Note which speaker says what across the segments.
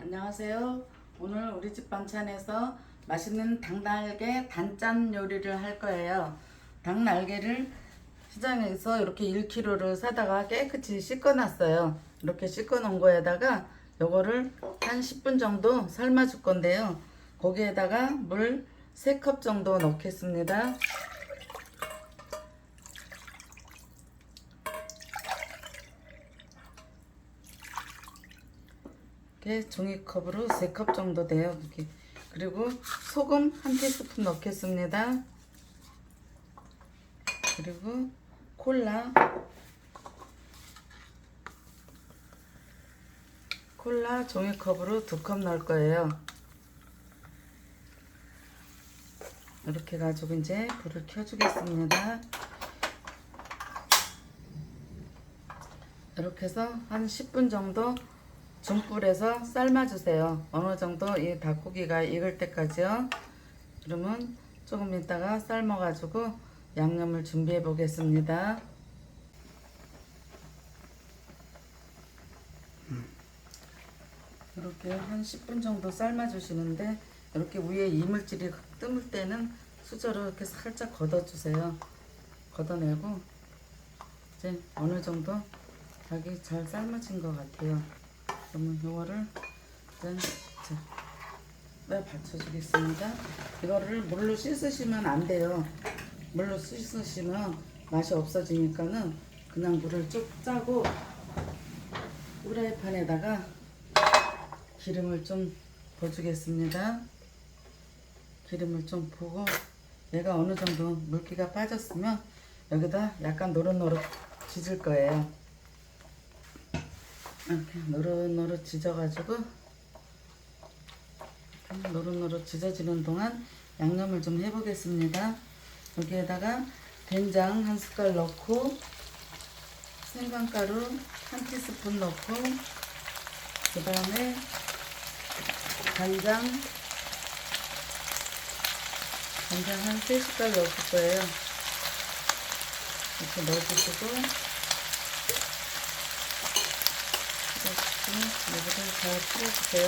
Speaker 1: 안녕하세요. 오늘 우리 집 반찬에서 맛있는 닭날개 단짠 요리를 할 거예요. 닭날개를 시장에서 이렇게 1kg를 사다가 깨끗이 씻어 놨어요. 이렇게 씻어 놓은 거에다가 요거를 한 10분 정도 삶아 줄 건데요. 거기에다가 물 3컵 정도 넣겠습니다. 이렇게 종이컵으로 3컵 정도 돼요. 이렇게. 그리고 소금 1티스푼 넣겠습니다. 그리고 콜라 종이컵으로 2컵 넣을 거예요. 이렇게 가지고 이제 불을 켜주겠습니다. 이렇게 해서 한 10분 정도 중불에서 삶아주세요. 어느 정도 이 닭고기가 익을 때까지요. 그러면 조금 있다가 삶아가지고 양념을 준비해 보겠습니다. 이렇게 한 10분 정도 삶아주시는데 이렇게 위에 이물질이 뜸을 때는 수저로 이렇게 살짝 걷어주세요. 걷어내고 이제 어느 정도 닭이 잘 삶아진 것 같아요. 그러면 이거를 이제 받쳐주겠습니다. 이거를 물로 씻으시면 안 돼요. 물로 씻으시면 맛이 없어지니까는 그냥 물을 쭉 짜고 후라이팬에다가 기름을 좀 부어주겠습니다. 기름을 좀 부고 얘가 어느 정도 물기가 빠졌으면 여기다 약간 노릇노릇 지질 거예요. 이렇게 노릇노릇 지져가지고 노릇노릇 지져지는 동안 양념을 좀 해보겠습니다. 여기에다가 된장 1숟갈 넣고 생강가루 1티스푼 넣고 그 다음에 간장 한 3숟갈 넣을 거예요. 이렇게 넣어주시고 여기를 잘 풀어주세요.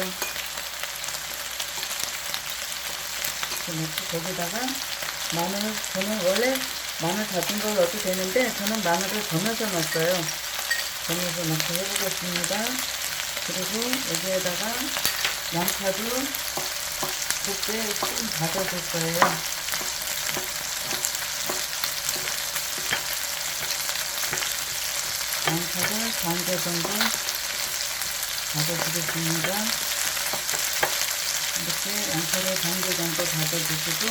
Speaker 1: 이렇게 넣고 거기다가 마늘, 저는 원래 마늘 다진 걸 넣어도 되는데 저는 마늘을 점여서 넣었어요. 점여서 넣고 해보겠습니다. 그리고 여기에다가 양파도 곱게 좀 다져줄 거예요. 양파를 반개 정도 다져주겠습니다. 이렇게 양파를 반개 정도 다져주시고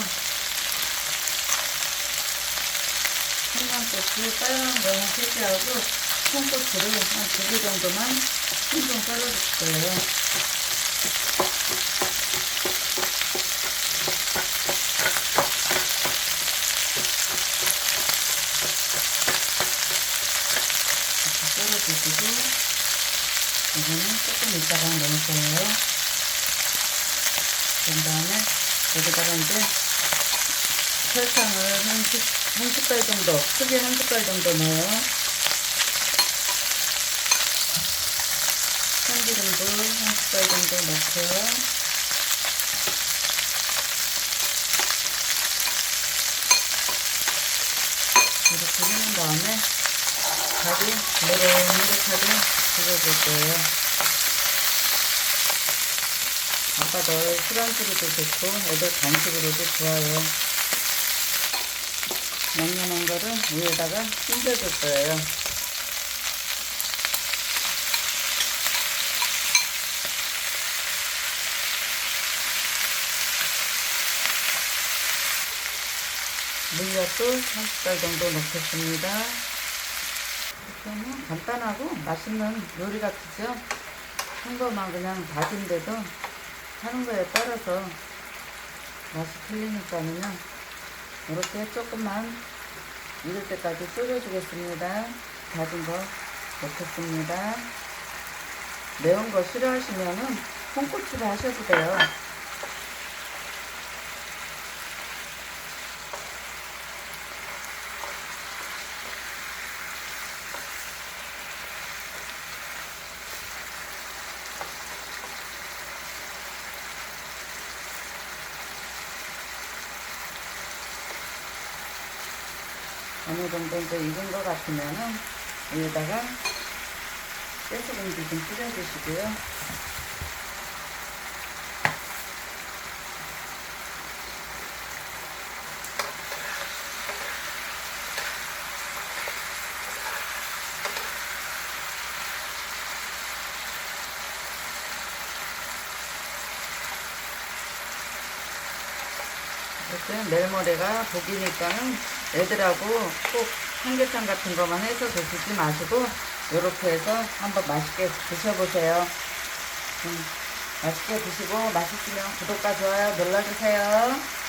Speaker 1: 청양고추 빨간 거는 3개하고 청고추를 한 2개 정도만 콩좀 썰어줄 거예요. 썰어주시고 이거는 조금 이따가 넣을 거예요. 그 다음에 여기다가 이제 설탕을 한 숟갈 정도, 크게 1숟갈 정도 넣어요. 참기름도 1숟갈 정도 넣고요. 이렇게 해놓은 다음에 닭이 노릇노릇하게 익어줄 거예요. 아빠들 술안주로도 좋고 애들 간식으로도 좋아요. 양념한 거를 위에다가 얹어줄 거예요. 물엿도 1숟갈 정도 넣겠습니다. 그러면 간단하고 맛있는 요리 같으죠? 한 거만 그냥 닭인데도 하는 거에 따라서 맛이 틀리니까는요. 이렇게 조금만 익을 때까지 졸여주겠습니다. 다진 거 넣겠습니다. 매운 거 싫어하시면은 홍고추를 하셔도 돼요. 어느 정도 이제 익은 것 같으면은 여기다가 깨소금도 좀 뿌려주시고요. 이렇게 내일모레가 복이니까는 애들하고 꼭 삼계탕 같은 거만 해서 드시지 마시고 이렇게 해서 한번 맛있게 드셔보세요. 맛있게 드시고 맛있으면 구독과 좋아요 눌러주세요.